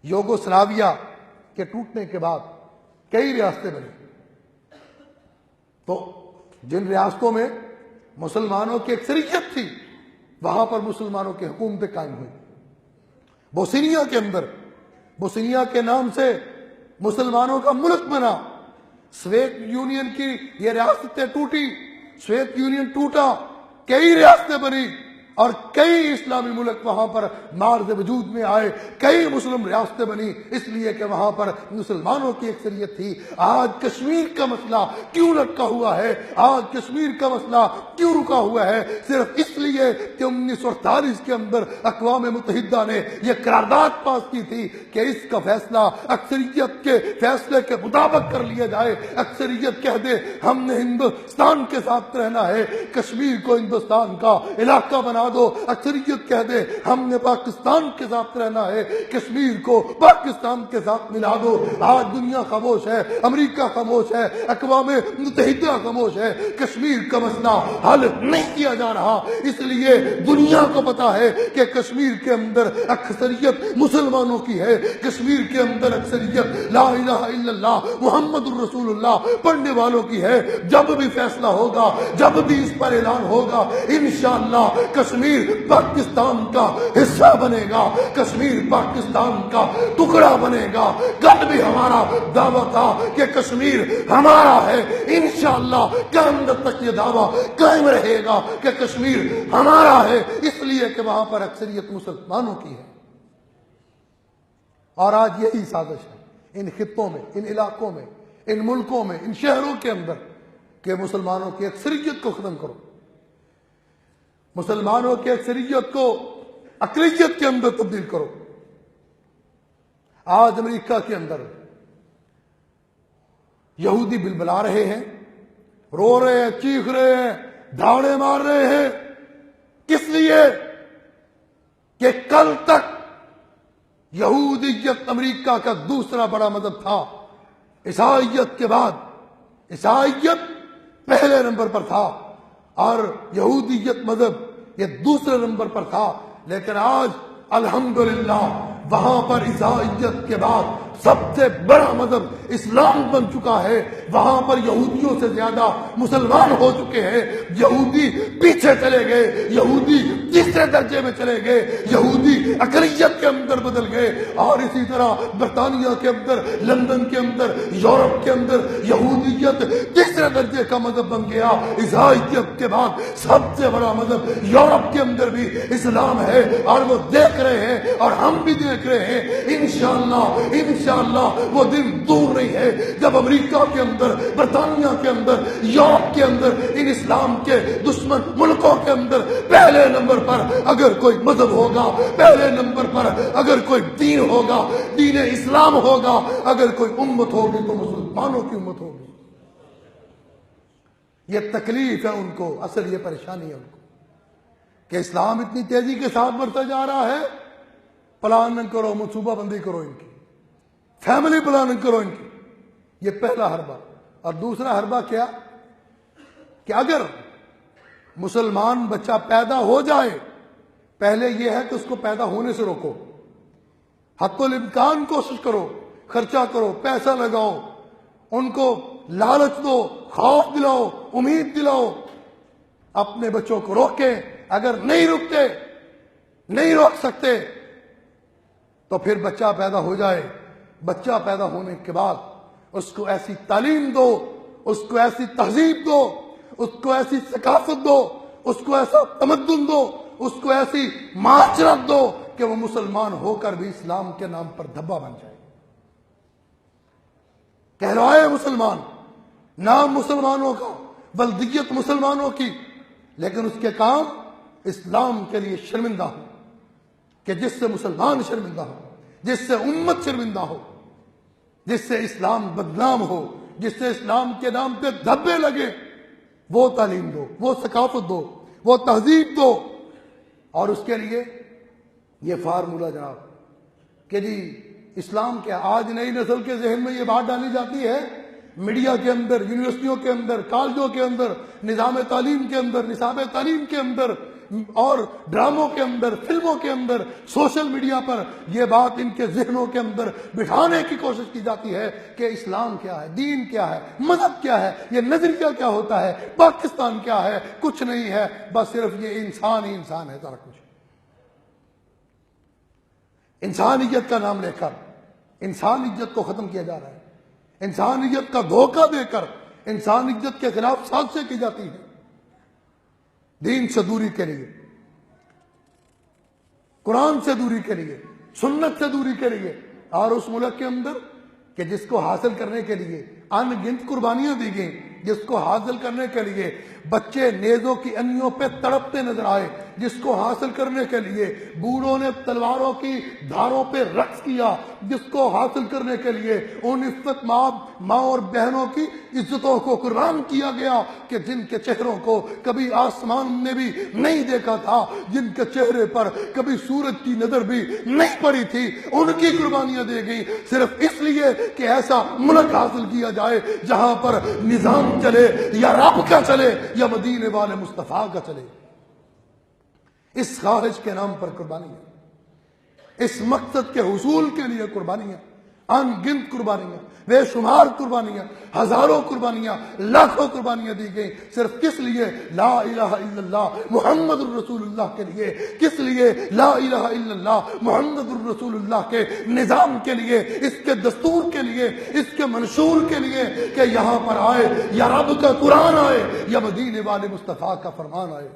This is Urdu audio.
یوگوسلاویا کے ٹوٹنے کے بعد کئی ریاستیں بنی، تو جن ریاستوں میں مسلمانوں کی اکثریت تھی وہاں پر مسلمانوں کی حکومتیں قائم ہوئی۔ بوسنیا کے اندر، بوسنیا کے نام سے مسلمانوں کا ملک بنا، سوویت یونین کی یہ ریاستیں ٹوٹی، سوویت یونین ٹوٹا، کئی ریاستیں بنی اور کئی اسلامی ملک وہاں پر مارز وجود میں آئے، کئی مسلم ریاستیں بنی، اس لیے کہ وہاں پر مسلمانوں کی اکثریت تھی۔ آج کشمیر کا مسئلہ کیوں لٹکا ہوا ہے، آج کشمیر کا مسئلہ کیوں رکا ہوا ہے؟ صرف اس لیے کہ 1948 کے اندر اقوام متحدہ نے یہ قرارداد پاس کی تھی کہ اس کا فیصلہ اکثریت کے فیصلے کے مطابق کر لیا جائے۔ اکثریت کہہ دے ہم نے ہندوستان کے ساتھ رہنا ہے، کشمیر کو ہندوستان کا علاقہ بنا دو، اکثریت کہہ دے ہم نے پاکستان کے ساتھ رہنا ہے، کشمیر کو پاکستان کے ساتھ ملا دو۔ آج دنیا خاموش ہے، امریکہ خاموش ہے، اقوام متحدہ خاموش ہے، کشمیر کا مسئلہ حل نہیں کیا جا رہا، اس لیے دنیا کو پتا ہے کہ کشمیر کے اندر اکثریت مسلمانوں کی ہے، کشمیر کے اندر اکثریت لا الہ الا اللہ محمد الرسول اللہ پڑھنے والوں کی ہے۔ جب بھی فیصلہ ہوگا، جب بھی اس پر اعلان ہوگا، انشاءاللہ کشمیر پاکستان کا حصہ بنے گا، کشمیر پاکستان کا ٹکڑا بنے گا۔ کل بھی ہمارا دعویٰ تھا کہ کشمیر ہمارا ہے، انشاءاللہ قیامت تک یہ دعویٰ قائم رہے گا کہ کشمیر ہمارا ہے، اس لیے کہ وہاں پر اکثریت مسلمانوں کی ہے۔ اور آج یہی سازش ہے ان خطوں میں، ان علاقوں میں، ان ملکوں میں، ان شہروں کے اندر کہ مسلمانوں کی اکثریت کو ختم کرو، مسلمانوں کی اکثریت کو اقلیت کے اندر تبدیل کرو۔ آج امریکہ کے اندر یہودی بلبلا رہے ہیں، رو رہے ہیں، چیخ رہے ہیں، دھاڑے مار رہے ہیں، کس لیے کہ کل تک یہودیت امریکہ کا دوسرا بڑا مذہب تھا، عیسائیت کے بعد عیسائیت پہلے نمبر پر تھا اور یہودیت مذہب یہ دوسرے نمبر پر تھا، لیکن آج الحمدللہ وہاں پر عیسائیت کے بعد سب سے بڑا مذہب اسلام بن چکا ہے، وہاں پر یہودیوں سے زیادہ مسلمان ہو چکے ہیں، یہودی پیچھے چلے گئے، یہودی تیسرے درجے میں چلے گئے، یہودی اقلیت کے اندر بدل گئے، اور اسی طرح برطانیہ کے اندر، لندن کے اندر، یورپ کے اندر یہودیت تیسرے درجے کا مذہب بن گیا۔ عیسائیت کے بعد سب سے بڑا مذہب یورپ کے اندر بھی اسلام ہے، اور وہ دیکھ رہے ہیں اور ہم بھی دیکھ رہے ہیں، انشاءاللہ وہ دن دور نہیں ہے جب امریکہ کے اندر، برطانیہ کے اندر، یورپ کے اندر، ان اسلام کے دشمن ملکوں کے اندر پہلے نمبر پر اگر کوئی مذہب ہوگا، پہلے نمبر پر اگر کوئی دین ہوگا، دین اسلام ہوگا، اگر کوئی امت ہوگی تو مسلمانوں کی امت ہوگی۔ یہ تکلیف ہے ان کو، اصل یہ پریشانی ہے ان کو کہ اسلام اتنی تیزی کے ساتھ بڑھتا جا رہا ہے، پلان کرو، منصوبہ بندی کرو، ان کی فیملی پلاننگ کرو ان کی۔ یہ پہلا حربہ۔ اور دوسرا حربہ کیا کہ اگر مسلمان بچہ پیدا ہو جائے، پہلے یہ ہے کہ اس کو پیدا ہونے سے روکو، حتی الامکان کوشش کرو، خرچہ کرو، پیسہ لگاؤ، ان کو لالچ دو، خوف دلاؤ، امید دلاؤ، اپنے بچوں کو روکیں۔ اگر نہیں رکتے، نہیں روک سکتے تو پھر بچہ پیدا ہو جائے، بچہ پیدا ہونے کے بعد اس کو ایسی تعلیم دو، اس کو ایسی تہذیب دو، اس کو ایسی ثقافت دو، اس کو ایسا تمدن دو، اس کو ایسی معاشرت دو کہ وہ مسلمان ہو کر بھی اسلام کے نام پر دھبا بن جائے، کہلوائے مسلمان، نام مسلمانوں کا، بلدیت مسلمانوں کی، لیکن اس کے کام اسلام کے لیے شرمندہ ہو، کہ جس سے مسلمان شرمندہ ہو، جس سے امت شرمندہ ہو، جس سے اسلام بدنام ہو، جس سے اسلام کے نام پہ دھبے لگے، وہ تعلیم دو، وہ ثقافت دو، وہ تہذیب دو۔ اور اس کے لیے یہ فارمولہ جناب کہ جی اسلام کے، آج نئی نسل کے ذہن میں یہ بات ڈالی جاتی ہے، میڈیا کے اندر، یونیورسٹیوں کے اندر، کالجوں کے اندر، نظام تعلیم کے اندر، نصاب تعلیم کے اندر اور ڈراموں کے اندر، فلموں کے اندر، سوشل میڈیا پر یہ بات ان کے ذہنوں کے اندر بٹھانے کی کوشش کی جاتی ہے کہ اسلام کیا ہے، دین کیا ہے، مذہب کیا ہے، یہ نظریہ کیا ہوتا ہے، پاکستان کیا ہے، کچھ نہیں ہے، بس صرف یہ انسان ہی انسان ہے، سارا کچھ انسانیت کا نام لے کر انسانیت کو ختم کیا جا رہا ہے، انسانیت کا دھوکہ دے کر انسانیت کے خلاف سازشیں کی جاتی ہیں دین سے دوری کے لیے، قرآن سے دوری کے لیے، سنت سے دوری کے لیے، اور اس ملک کے اندر کہ جس کو حاصل کرنے کے لیے ان گنت قربانیاں دی گئیں، جس کو حاصل کرنے کے لیے بچے نیزوں کی انیوں پہ تڑپتے نظر آئے، جس کو حاصل کرنے کے لیے بوڑھوں نے تلواروں کی دھاروں پہ رقص کیا، جس کو حاصل کرنے کے لیے ان عفت ماں اور بہنوں کی عزتوں کو قربان کیا گیا کہ جن کے چہروں کو کبھی آسمان نے بھی نہیں دیکھا تھا، جن کے چہرے پر کبھی سورج کی نظر بھی نہیں پڑی تھی، ان کی قربانیاں دے گئی صرف اس لیے کہ ایسا ملک حاصل کیا جائے جہاں پر نظام چلے یا رب کا چلے یا مدینے والے مصطفیٰ کا چلے۔ اس خواہش کے نام پر قربانیاں، اس مقصد کے حصول کے لیے قربانیاں، ان گنت قربانیاں، بے شمار قربانیاں، ہزاروں قربانیاں، لاکھوں قربانیاں دی گئیں صرف کس لیے؟ لا الہ الا اللہ محمد الرسول اللہ کے لیے۔ کس لیے؟ لا الہ الا اللہ محمد الرسول اللہ کے نظام کے لیے، اس کے دستور کے لیے، اس کے منشور کے لیے کہ یہاں پر آئے یا رب کا قرآن آئے یا مدینے والے مصطفیٰ کا فرمان آئے۔